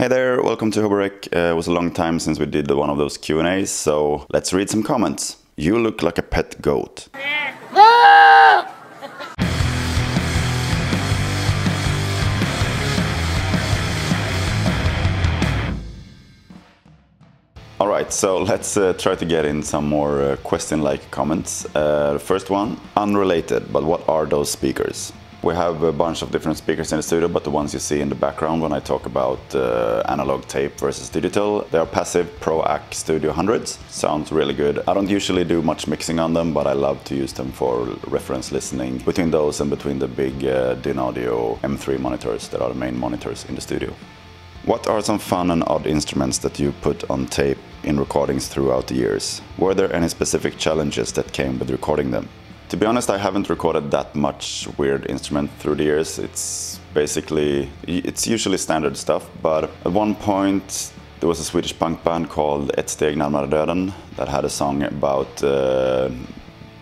Hey there, welcome to HoboRec. It was a long time since we did one of those Q&As, so let's read some comments. You look like a pet goat. Alright, so let's try to get in some more question-like comments. First one, unrelated, but what are those speakers? We have a bunch of different speakers in the studio, but the ones you see in the background when I talk about analog tape versus digital, they are passive Pro AC Studio 100s. Sounds really good. I don't usually do much mixing on them, but I love to use them for reference listening between those and between the big Dynaudio M3 monitors that are the main monitors in the studio. What are some fun and odd instruments that you put on tape in recordings throughout the years? Were there any specific challenges that came with recording them? To be honest, I haven't recorded that much weird instrument through the years. It's usually standard stuff, but at one point there was a Swedish punk band called Ett steg närmare döden that had a song about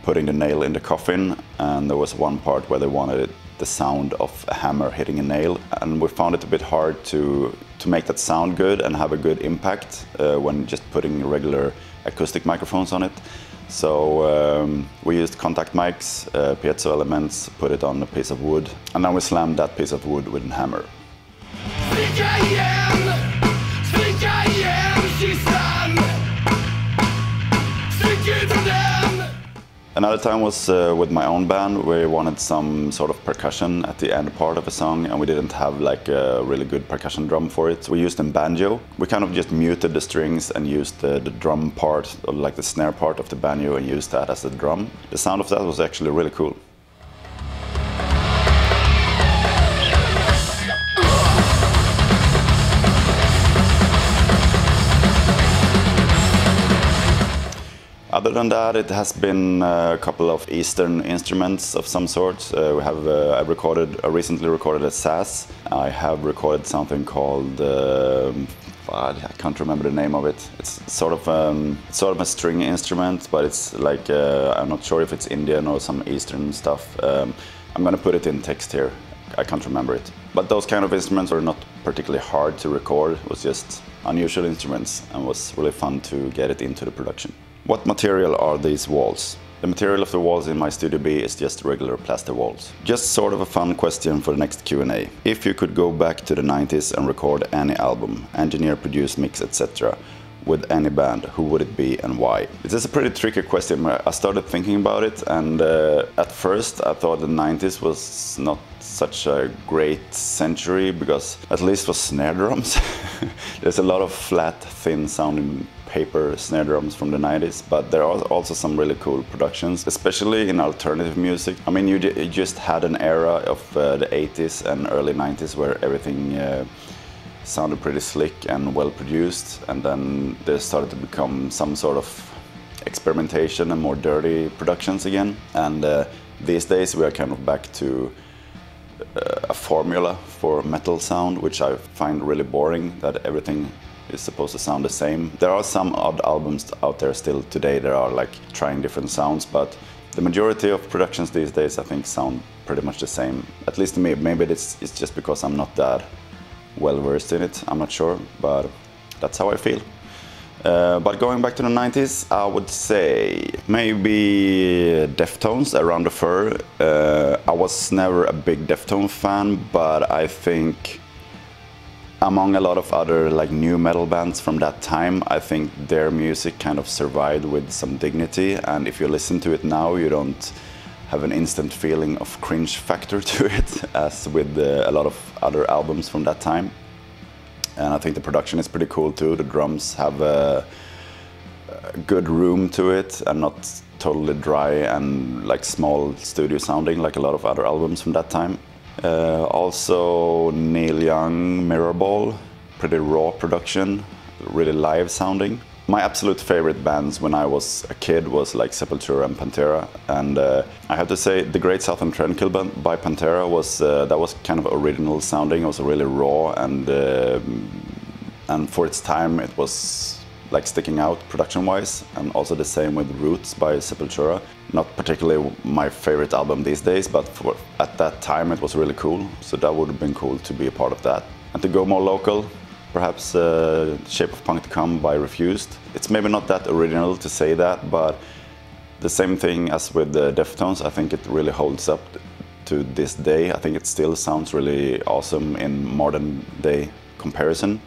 putting the nail in the coffin, and there was one part where they wanted the sound of a hammer hitting a nail, and we found it a bit hard to make that sound good and have a good impact when just putting regular acoustic microphones on it. So we used contact mics, piezo elements, put it on a piece of wood, and then we slammed that piece of wood with a hammer. Another time was with my own band. We wanted some sort of percussion at the end part of a song, and we didn't have like a really good percussion drum for it. So we used a banjo. We kind of just muted the strings and used the drum part, or like the snare part of the banjo, and used that as a drum. The sound of that was actually really cool. Other than that, it has been a couple of Eastern instruments of some sort. I recently recorded a sass. I have recorded something called I can't remember the name of it. It's sort of a string instrument, but it's like I'm not sure if it's Indian or some Eastern stuff. I'm gonna put it in text here. I can't remember it. But those kind of instruments are not particularly hard to record. It was just unusual instruments, and it was really fun to get it into the production. What material are these walls? The material of the walls in my Studio B is just regular plaster walls. Just sort of a fun question for the next Q&A. If you could go back to the 90s and record any album, engineer, produce, mix, etc. with any band, who would it be and why? This is a pretty tricky question. I started thinking about it, and at first I thought the 90s was not such a great century, because at least for snare drums there's a lot of flat, thin sounding paper snare drums from the 90s, but there are also some really cool productions, especially in alternative music. I mean, you just had an era of the 80s and early 90s where everything sounded pretty slick and well produced, and then there started to become some sort of experimentation and more dirty productions again. And these days we are kind of back to a formula for metal sound, which I find really boring, that everything is supposed to sound the same. There are some odd albums out there still today that are like trying different sounds, but the majority of productions these days I think sound pretty much the same, at least to me. Maybe it's just because I'm not that well versed in it, I'm not sure, but that's how I feel. But going back to the 90s, I would say maybe Deftones, Around the Fur. I was never a big Deftones fan, but I think among a lot of other like new metal bands from that time, I think their music kind of survived with some dignity, and if you listen to it now, you don't have an instant feeling of cringe factor to it, as with a lot of other albums from that time. And I think the production is pretty cool too. The drums have a good room to it and not totally dry and like small studio sounding like a lot of other albums from that time. Also Neil Young, Mirrorball, pretty raw production, really live sounding. My absolute favorite bands when I was a kid was like Sepultura and Pantera, and I have to say the Great Southern Trendkill by Pantera was that was kind of original sounding. It was really raw, and for its time it was like sticking out production-wise, and also the same with Roots by Sepultura. Not particularly my favorite album these days, but at that time it was really cool, so that would have been cool to be a part of that. And to go more local, perhaps Shape of Punk to Come by Refused. It's maybe not that original to say that, but the same thing as with the Deftones, I think it really holds up to this day. I think it still sounds really awesome in modern day comparison,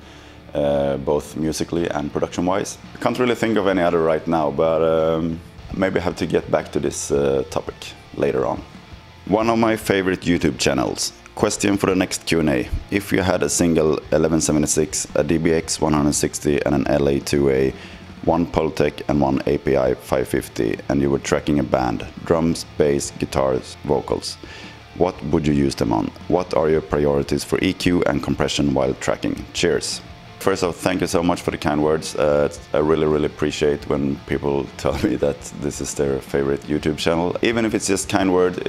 both musically and production-wise. I can't really think of any other right now, but maybe I have to get back to this topic later on. One of my favorite YouTube channels. Question for the next Q&A. If you had a single 1176, a DBX 160 and an LA2A, one Pultec and one API 550, and you were tracking a band, drums, bass, guitars, vocals, what would you use them on? What are your priorities for EQ and compression while tracking? Cheers. First off, thank you so much for the kind words. I really appreciate when people tell me that this is their favorite YouTube channel. Even if it's just kind word,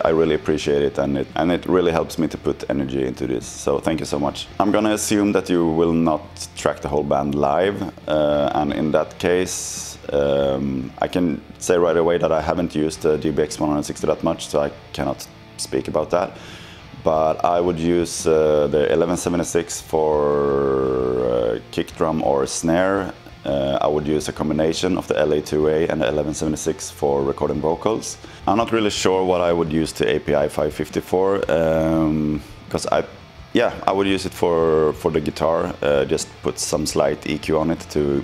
I really appreciate it, and it really helps me to put energy into this. So thank you so much. I'm gonna assume that you will not track the whole band live, and in that case, I can say right away that I haven't used the DBX 160 that much, so I cannot speak about that. But I would use the 1176 for kick drum or snare. I would use a combination of the LA2A and the 1176 for recording vocals. I'm not really sure what I would use the API 550 for, because I would use it for the guitar. Just put some slight EQ on it to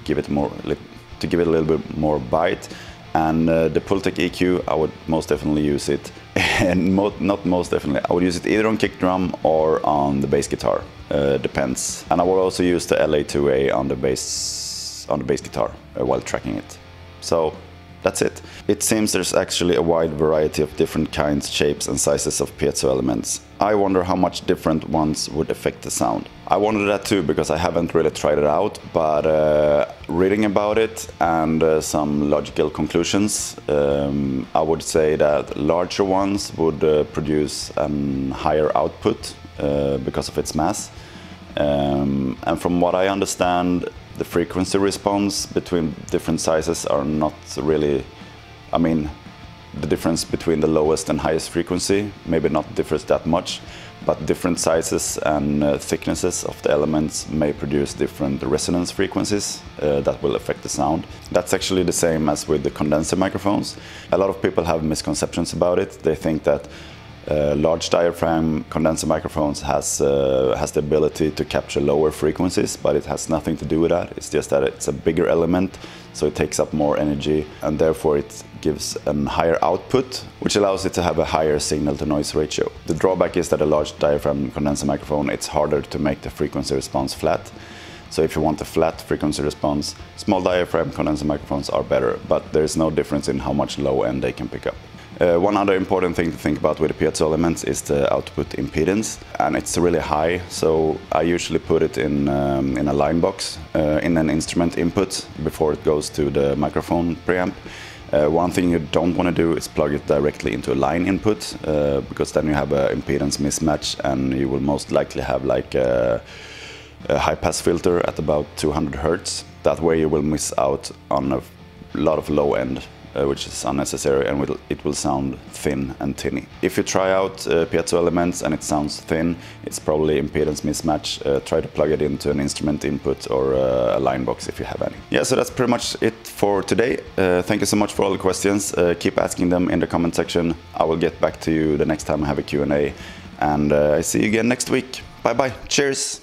give it a little bit more bite. And the Pultec EQ, I would most definitely use it, and not most definitely, I would use it either on kick drum or on the bass guitar, depends. And I will also use the LA2A on the bass guitar while tracking it. So that's it. It seems there's actually a wide variety of different kinds, shapes and sizes of piezo elements. I wonder how much different ones would affect the sound. I wonder that too, because I haven't really tried it out, but reading about it and some logical conclusions, I would say that larger ones would produce a higher output because of its mass. And from what I understand, the frequency response between different sizes are not really, I mean, the difference between the lowest and highest frequency maybe not differs that much, but different sizes and thicknesses of the elements may produce different resonance frequencies that will affect the sound. That's actually the same as with the condenser microphones. A lot of people have misconceptions about it. They think that large diaphragm condenser microphones has the ability to capture lower frequencies, but it has nothing to do with that. It's just that it's a bigger element, so it takes up more energy, and therefore it gives a higher output, which allows it to have a higher signal-to-noise ratio. The drawback is that a large diaphragm condenser microphone, it's harder to make the frequency response flat. So if you want a flat frequency response, small diaphragm condenser microphones are better, but there is no difference in how much low end they can pick up. One other important thing to think about with the piezo elements is the output impedance, and it's really high, so I usually put it in a line box in an instrument input before it goes to the microphone preamp. One thing you don't want to do is plug it directly into a line input, because then you have an impedance mismatch, and you will most likely have like a high pass filter at about 200 Hz. That way you will miss out on a lot of low end, which is unnecessary, and it will sound thin and tinny. If you try out piezo elements and it sounds thin, it's probably impedance mismatch. Try to plug it into an instrument input or a line box if you have any. Yeah, so that's pretty much it for today. Thank you so much for all the questions. Keep asking them in the comment section. I will get back to you the next time I have a Q&A, and I see you again next week. Bye bye. Cheers.